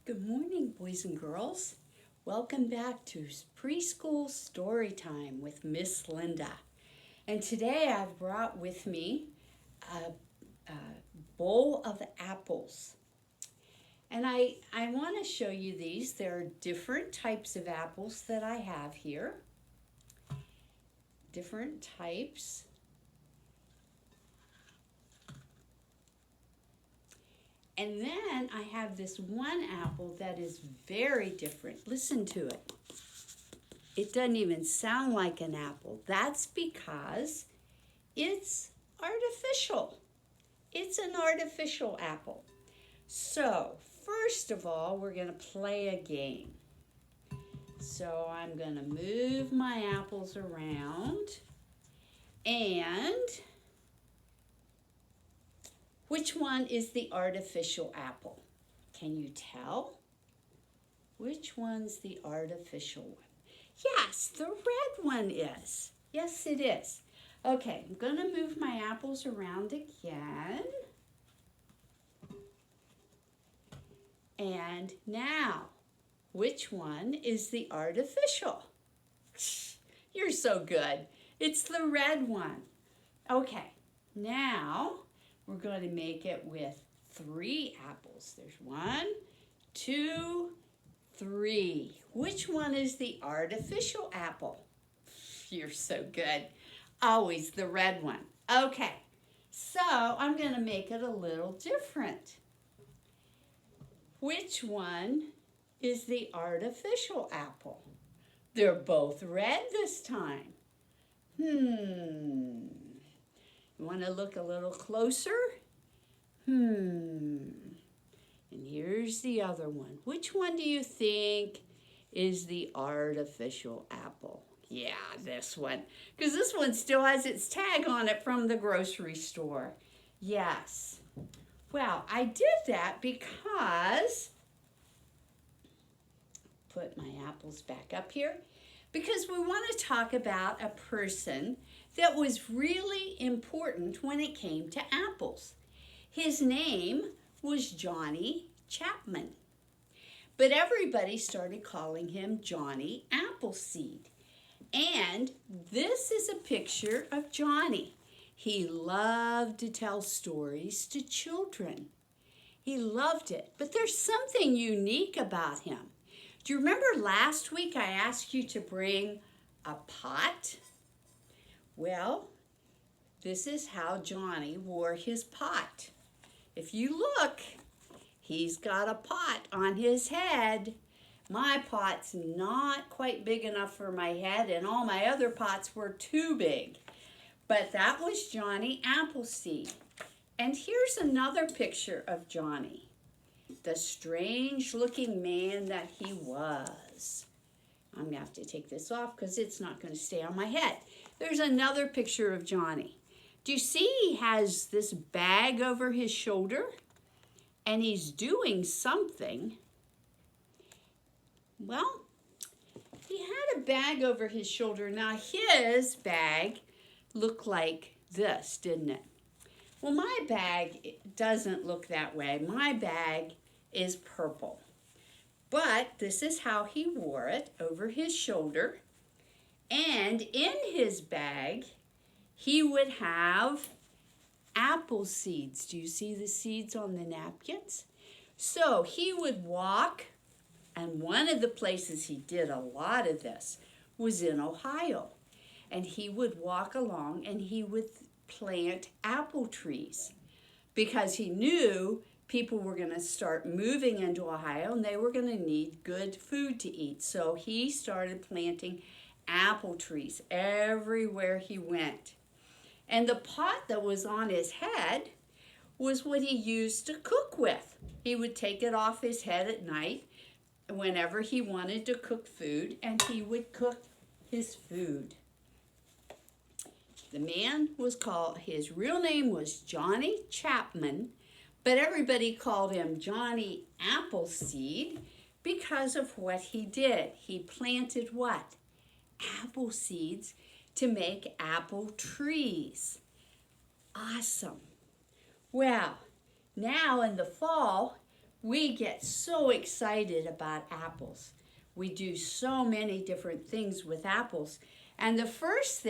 Good morning, boys and girls. Welcome back to Preschool Storytime with Miss Linda. And today I've brought with me a bowl of apples. And I want to show you these. There are different types of apples that I have here. Different types. And then I have this one apple that is very different. Listen to it. It doesn't even sound like an apple. That's because it's artificial. It's an artificial apple. So, first of all, we're going to play a game. So, I'm going to move my apples around. And which one is the artificial apple? Can you tell? Which one's the artificial one? Yes, the red one is. Yes, it is. Okay, I'm going to move my apples around again. And now, which one is the artificial? You're so good. It's the red one. Okay, now we're going to make it with 3 apples. There's 1, 2, 3. Which one is the artificial apple? You're so good. Always the red one. Okay, so I'm going to make it a little different. Which one is the artificial apple? They're both red this time. You want to look a little closer? And here's the other one. Which one do you think is the artificial apple? Yeah, this one. Because this one still has its tag on it from the grocery store. Yes. Well, I did that because, put my apples back up here, because we want to talk about a person that was really important when it came to apples. His name was Johnny Chapman, but everybody started calling him Johnny Appleseed. And this is a picture of Johnny. He loved to tell stories to children. He loved it, but there's something unique about him. Do you remember last week I asked you to bring a pot? Well, this is how Johnny wore his pot. If you look, he's got a pot on his head. My pot's not quite big enough for my head, and all my other pots were too big. But that was Johnny Appleseed. And here's another picture of Johnny, the strange-looking man that he was. I'm going to have to take this off because it's not going to stay on my head. There's another picture of Johnny. Do you see he has this bag over his shoulder? And he's doing something. Well, he had a bag over his shoulder. Now, his bag looked like this, didn't it? Well, my bag doesn't look that way. My bag is purple. But this is how he wore it, over his shoulder. And in his bag, he would have apple seeds. Do you see the seeds on the napkins? So he would walk, and one of the places he did a lot of this was in Ohio. And he would walk along and he would plant apple trees because he knew people were going to start moving into Ohio and they were going to need good food to eat. So he started planting apple trees everywhere he went. And the pot that was on his head was what he used to cook with. He would take it off his head at night whenever he wanted to cook food, and he would cook his food. The man was called, his real name was Johnny Chapman, but everybody called him Johnny Appleseed because of what he did. He planted what? Apple seeds to make apple trees. Awesome. Well, now in the fall, We get so excited about apples. We do so many different things with apples. And the first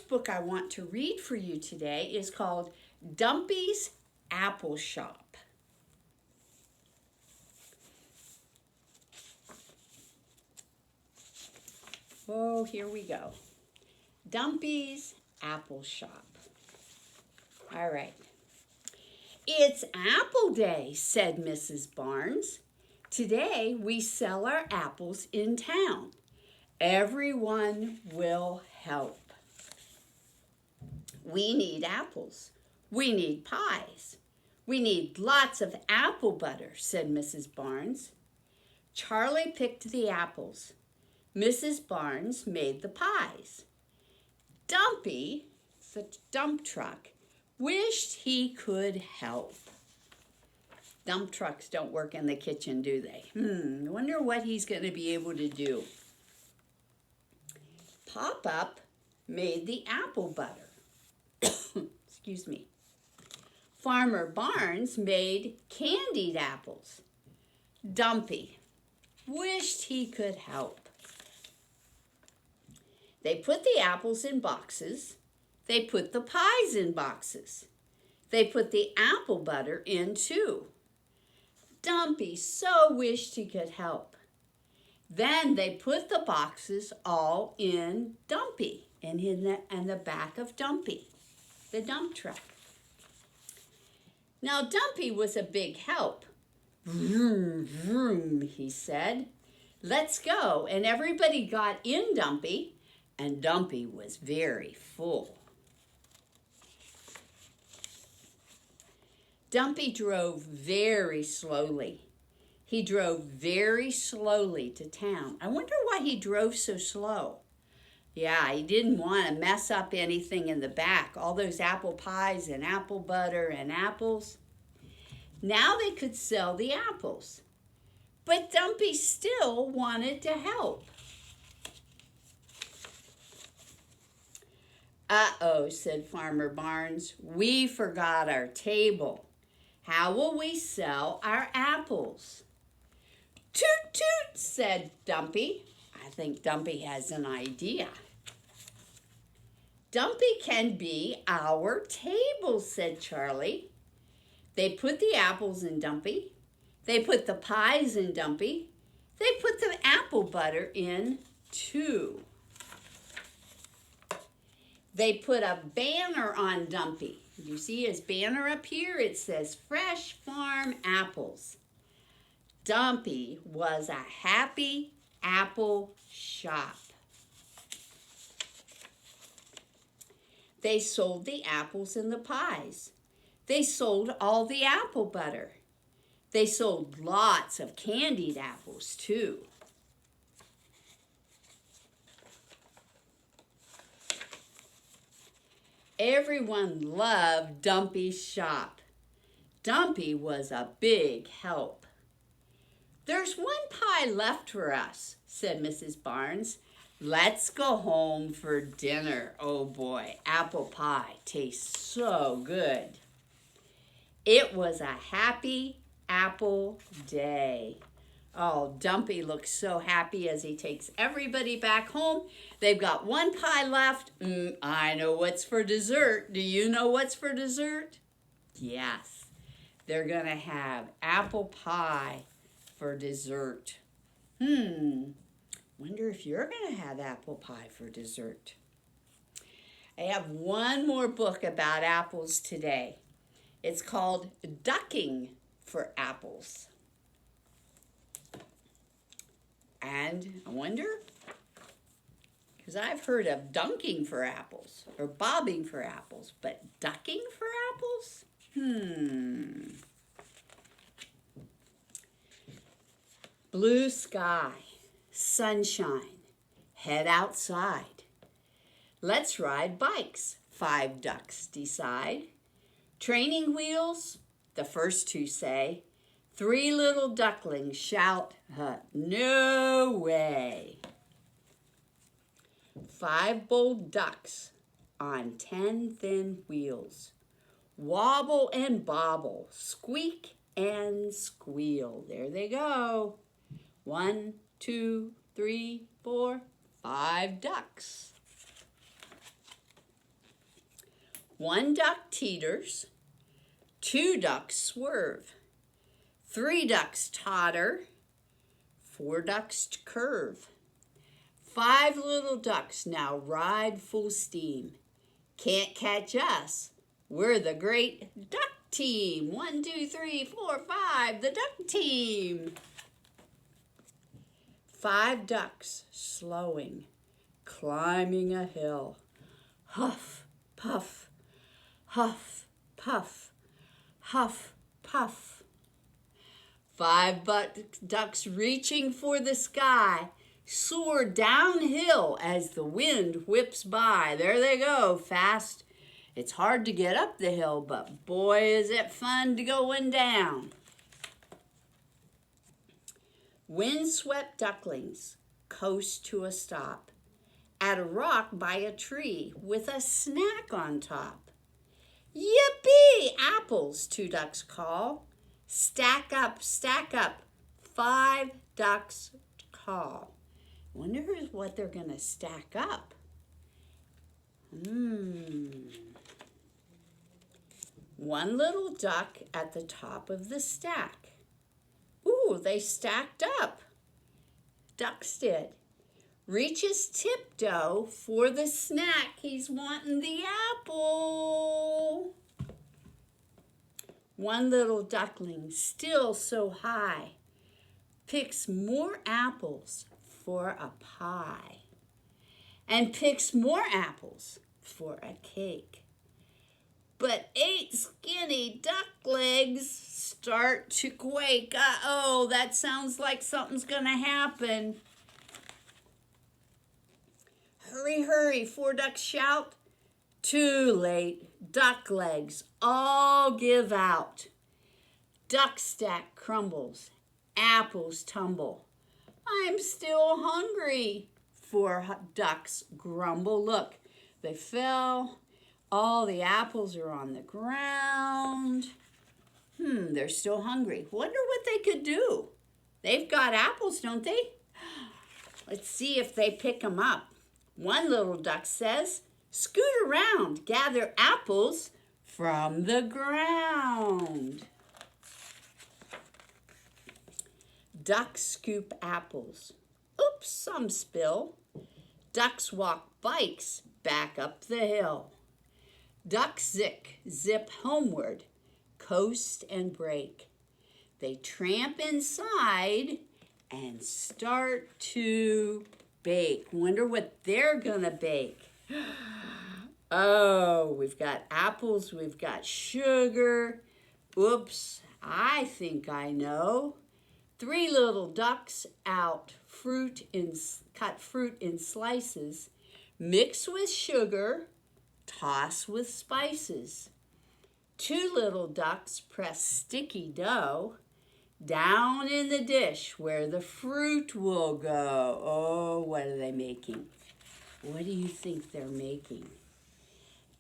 book I want to read for you today is called Dumpy's Apple Shop. Oh, here we go. Dumpy's Apple Shop. All right. It's Apple Day, said Mrs. Barnes. Today we sell our apples in town. Everyone will help. We need apples. We need pies. We need lots of apple butter, said Mrs. Barnes. Charlie picked the apples. Mrs. Barnes made the pies. Dumpy, the dump truck, wished he could help. Dump trucks don't work in the kitchen, do they? I wonder what he's going to be able to do. Pop-Up made the apple butter. Excuse me. Farmer Barnes made candied apples. Dumpy wished he could help. They put the apples in boxes. They put the pies in boxes. They put the apple butter in too. Dumpy so wished he could help. Then they put the boxes all in Dumpy and in the back of Dumpy, the dump truck. Now Dumpy was a big help. Vroom, vroom, he said. Let's go. And everybody got in Dumpy, and Dumpy was very full. Dumpy drove very slowly. He drove very slowly to town. I wonder why he drove so slow. Yeah, he didn't want to mess up anything in the back. All those apple pies and apple butter and apples. Now they could sell the apples. But Dumpy still wanted to help. Uh-oh, said Farmer Barnes. We forgot our table. How will we sell our apples? Toot, toot, said Dumpy. I think Dumpy has an idea. Dumpy can be our table, said Charlie. They put the apples in Dumpy. They put the pies in Dumpy. They put the apple butter in too. They put a banner on Dumpy. You see his banner up here? It says Fresh Farm Apples. Dumpy was a happy apple shop. They sold the apples and the pies. They sold all the apple butter. They sold lots of candied apples too. Everyone loved Dumpy's shop. Dumpy was a big help. There's one pie left for us, said Mrs. Barnes. Let's go home for dinner. Oh boy, apple pie tastes so good. It was a happy apple day. Oh, Dumpy looks so happy as he takes everybody back home. They've got one pie left. I know what's for dessert. Do you know what's for dessert? Yes, they're going to have apple pie for dessert. Wonder if you're going to have apple pie for dessert. I have one more book about apples today. It's called Ducking for Apples. And I wonder, because I've heard of dunking for apples or bobbing for apples, but ducking for apples? Blue sky, sunshine, head outside. Let's ride bikes, 5 ducks decide. Training wheels, the first 2 say. 3 little ducklings shout, no way. 5 bold ducks on 10 thin wheels. Wobble and bobble, squeak and squeal. There they go. 1, 2, 3, 4, 5 ducks. 1 duck teeters, 2 ducks swerve, 3 ducks totter, 4 ducks curve. 5 little ducks now ride full steam. Can't catch us. We're the great duck team. 1, 2, 3, 4, 5, the duck team. 5 ducks slowing, climbing a hill. Huff, puff, huff, puff, huff, puff. 5 ducks reaching for the sky soar downhill as the wind whips by. There they go, fast. It's hard to get up the hill, but boy, is it fun to going down. Windswept ducklings coast to a stop at a rock by a tree with a snack on top. Yippee! Apples, 2 ducks call. Stack up, 5 ducks call. Wonder what they're going to stack up. One little duck at the top of the stack. Ooh, they stacked up. Ducks did. Reaches tiptoe for the snack. He's wanting the apple. One little duckling, still so high, picks more apples for a pie and picks more apples for a cake. But 8 skinny duck legs start to quake. Uh-oh, that sounds like something's gonna happen. Hurry, hurry, 4 ducks shout. Too late, duck legs all give out. Duck stack crumbles, apples tumble. I'm still hungry, 4 ducks grumble. Look, they fell. All the apples are on the ground. They're still hungry. Wonder what they could do. They've got apples, don't they? Let's see if they pick them up. One little duck says, scoot around, gather apples from the ground. Ducks scoop apples. Oops, some spill. Ducks walk bikes back up the hill. Ducks zip homeward, coast and break. They tramp inside and start to bake. Wonder what they're gonna bake. Oh, we've got apples, we've got sugar. Oops, I think I know. 3 little ducks out cut fruit in slices, mix with sugar, toss with spices. 2 little ducks press sticky dough down in the dish where the fruit will go. Oh, what are they making? What do you think they're making?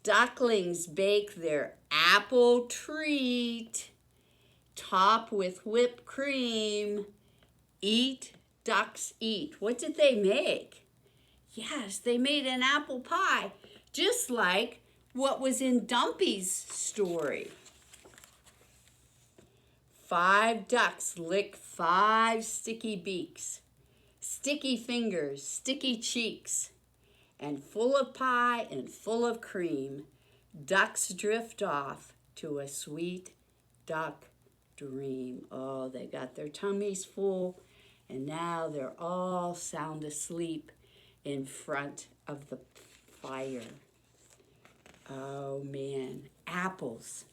Ducklings bake their apple treat, top with whipped cream. Eat, ducks eat. What did they make? Yes, they made an apple pie, just like what was in Dumpy's story. 5 ducks lick 5 sticky beaks, sticky fingers, sticky cheeks, and full of pie and full of cream, ducks drift off to a sweet duck dream. Oh, they got their tummies full, and now they're all sound asleep in front of the fire. Oh man, apples.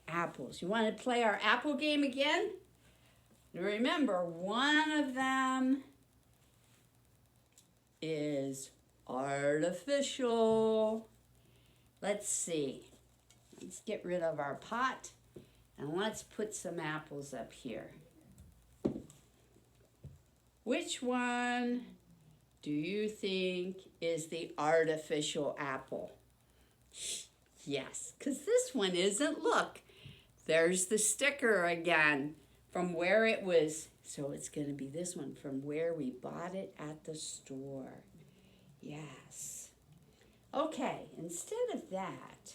Apples. You want to play our apple game again? Remember, one of them is artificial. Let's see. Let's get rid of our pot and let's put some apples up here. Which one do you think is the artificial apple? Yes, because this one isn't. Look, There's the sticker again from where it was. So it's going to be this one, from where we bought it at the store. Yes. Okay, instead of that,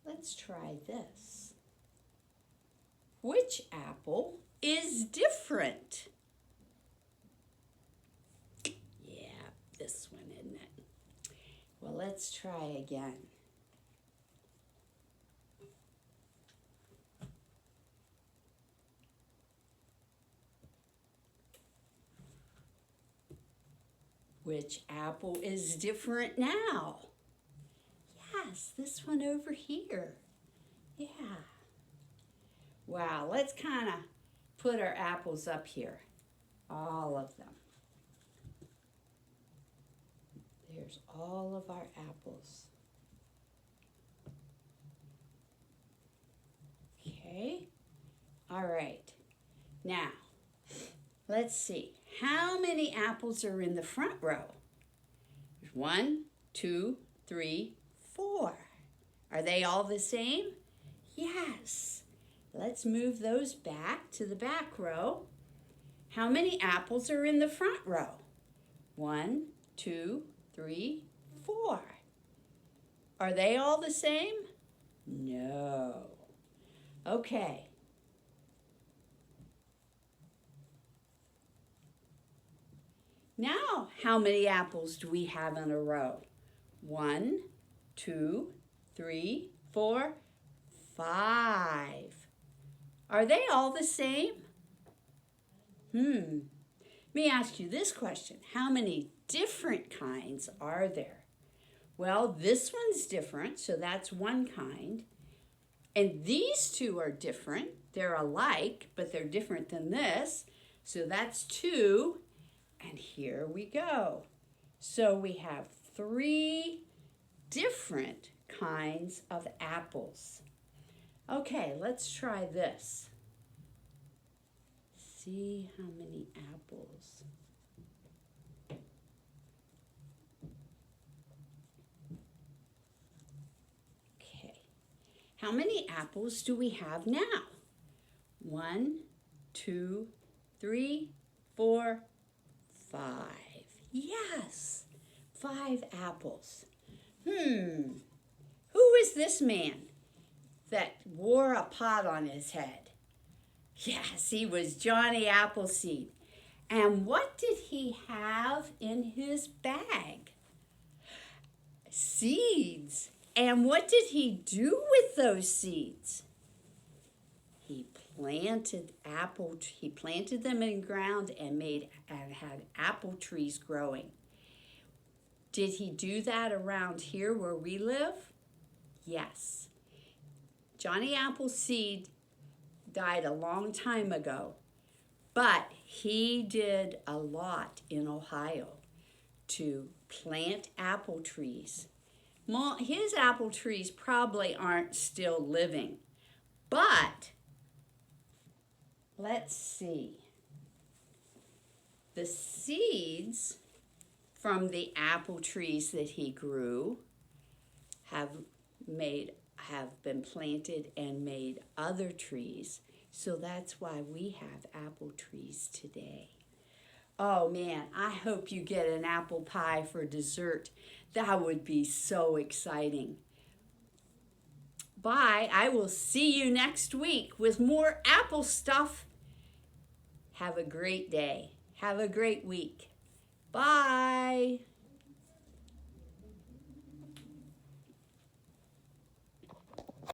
let's try this. Which apple is different? Yeah, this one, isn't it? Well, let's try again. Which apple is different now? Yes, this one over here. Yeah. Wow, let's kind of put our apples up here. All of them. There's all of our apples. Okay. All right. Now, let's see. How many apples are in the front row? 1, 2, 3, 4. Are they all the same? Yes. Let's move those back to the back row. How many apples are in the front row? 1, 2, 3, 4. Are they all the same? No. Okay. Now, how many apples do we have in a row? 1, 2, 3, 4, 5. Are they all the same? Let me ask you this question. How many different kinds are there? Well, this one's different, so that's one kind. And these two are different. They're alike, but they're different than this. So that's 2. And here we go. So we have 3 different kinds of apples. Okay, let's try this. See how many apples. Okay. How many apples do we have now? 1, 2, 3, 4, 5. Yes, 5 apples. Who is this man that wore a pot on his head? Yes, he was Johnny Appleseed. And what did he have in his bag? Seeds. And what did he do with those seeds? He planted them in the ground and had apple trees growing. Did he do that around here where we live? Yes. Johnny Appleseed died a long time ago, but he did a lot in Ohio to plant apple trees. His apple trees probably aren't still living, but let's see. The seeds from the apple trees that he grew have been planted and made other trees. So that's why we have apple trees today. Oh man, I hope you get an apple pie for dessert. That would be so exciting. Bye. I will see you next week with more apple stuff. Have a great day. Have a great week. Bye.